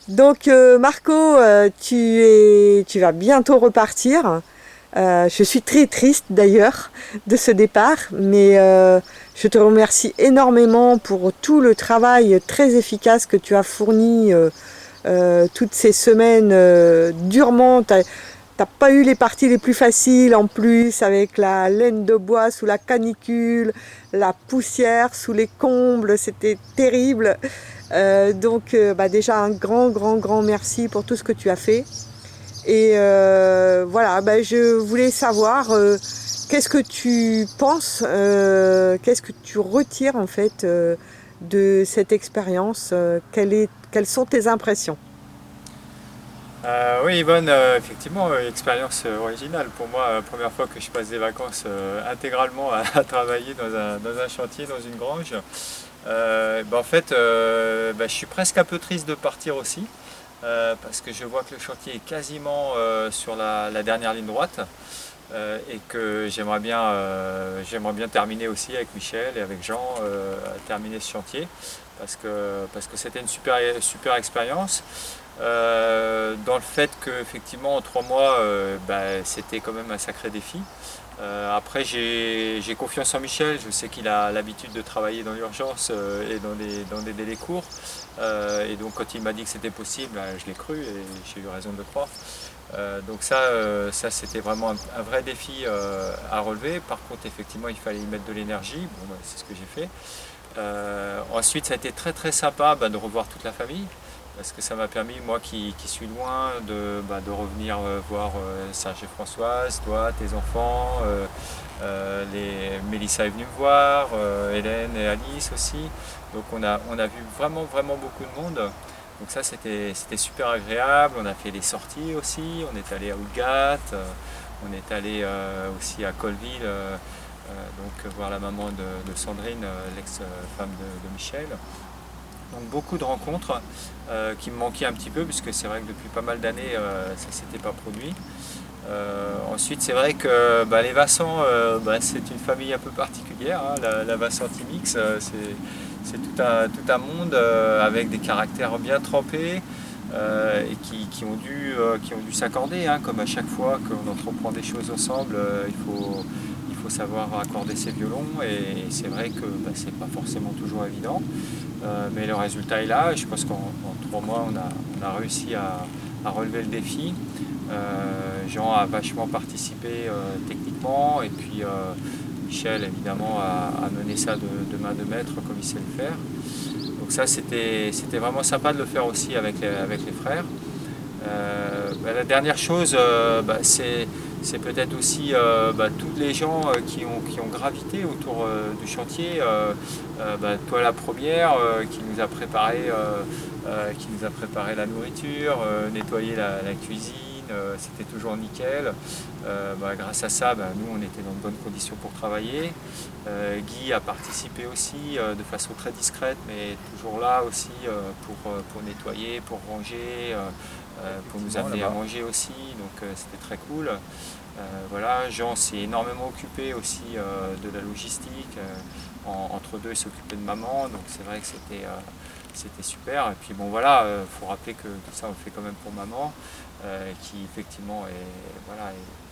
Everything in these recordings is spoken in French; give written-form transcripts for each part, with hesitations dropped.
Donc Marco, tu vas bientôt repartir. Je suis très triste d'ailleurs de ce départ, mais je te remercie énormément pour tout le travail très efficace que tu as fourni toutes ces semaines durement. T'as pas eu les parties les plus faciles en plus, avec la laine de bois sous la canicule, la poussière sous les combles, c'était terrible. Donc déjà un grand merci pour tout ce que tu as fait. Et voilà, je voulais savoir qu'est-ce que tu penses, qu'est-ce que tu retires en fait de cette expérience, quelles sont tes impressions? Oui, Yvonne, effectivement, expérience originale pour moi. Première fois que je passe des vacances intégralement à travailler dans un chantier, dans une grange. En fait, je suis presque un peu triste de partir aussi, parce que je vois que le chantier est quasiment sur la dernière ligne droite, et que j'aimerais bien terminer aussi avec Michel et avec Jean, à terminer ce chantier, parce que c'était une super expérience. Dans le fait qu'effectivement en 3 mois, c'était quand même un sacré défi. Après, j'ai confiance en Michel, je sais qu'il a l'habitude de travailler dans l'urgence et dans des délais courts. Et donc quand il m'a dit que c'était possible, je l'ai cru et j'ai eu raison de le croire. Ça c'était vraiment un vrai défi à relever. Par contre, effectivement, il fallait y mettre de l'énergie. Bon, c'est ce que j'ai fait. Ensuite, ça a été très sympa de revoir toute la famille, parce que ça m'a permis, moi qui suis loin, de revenir voir Serge et Françoise, toi, tes enfants, Mélissa est venue me voir, Hélène et Alice aussi. Donc on a vu vraiment beaucoup de monde. Donc ça c'était super agréable. On a fait des sorties aussi. On est allé à Ougat, on est allé aussi à Colville, donc voir la maman de Sandrine, l'ex-femme de Michel. Donc beaucoup de rencontres qui me manquaient un petit peu, puisque c'est vrai que depuis pas mal d'années ça ne s'était pas produit. Ensuite, c'est vrai que les Vassant, c'est une famille un peu particulière, hein. La Vassantimix, c'est tout un monde avec des caractères bien trempés, et qui ont dû s'accorder, hein. Comme à chaque fois qu'on entreprend des choses ensemble, il faut savoir accorder ses violons, et c'est vrai que c'est pas forcément toujours évident. Mais le résultat est là, et je pense qu'en 3 mois, on a réussi à relever le défi. Jean a vachement participé techniquement, et puis Michel évidemment a mené ça de main de maître comme il sait le faire. Donc ça c'était vraiment sympa de le faire aussi avec les frères. La dernière chose, c'est peut-être aussi tous les gens qui ont gravité autour du chantier. Toi la première, qui nous a préparé la nourriture, nettoyé la cuisine, c'était toujours nickel. Grâce à ça, nous on était dans de bonnes conditions pour travailler. Guy a participé aussi de façon très discrète, mais toujours là aussi pour nettoyer, pour ranger, pour nous amener à manger aussi, donc c'était très cool. Voilà, Jean s'est énormément occupé aussi de la logistique. Entre deux, il s'occupait de maman, donc c'est vrai que c'était super. Et puis bon voilà, faut rappeler que tout ça on le fait quand même pour maman, qui effectivement est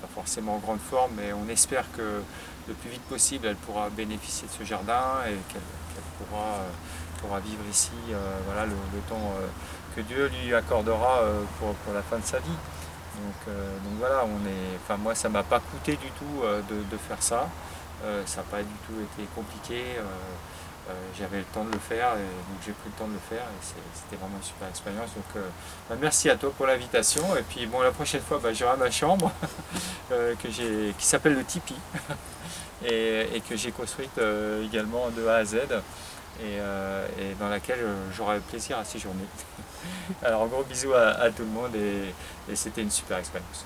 pas forcément en grande forme, mais on espère que le plus vite possible elle pourra bénéficier de ce jardin, et qu'elle pourra vivre ici, le temps que Dieu lui accordera pour la fin de sa vie. Donc voilà, moi ça m'a pas coûté du tout de faire ça. Ça n'a pas du tout été compliqué. J'avais le temps de le faire, et donc j'ai pris le temps de le faire, et c'était vraiment une super expérience. Donc merci à toi pour l'invitation, et puis bon, la prochaine fois j'aurai ma chambre qui s'appelle le Tipeee, et que j'ai construite également de A à Z, et dans laquelle j'aurai plaisir à séjourner. Alors gros bisous à tout le monde, et c'était une super expérience.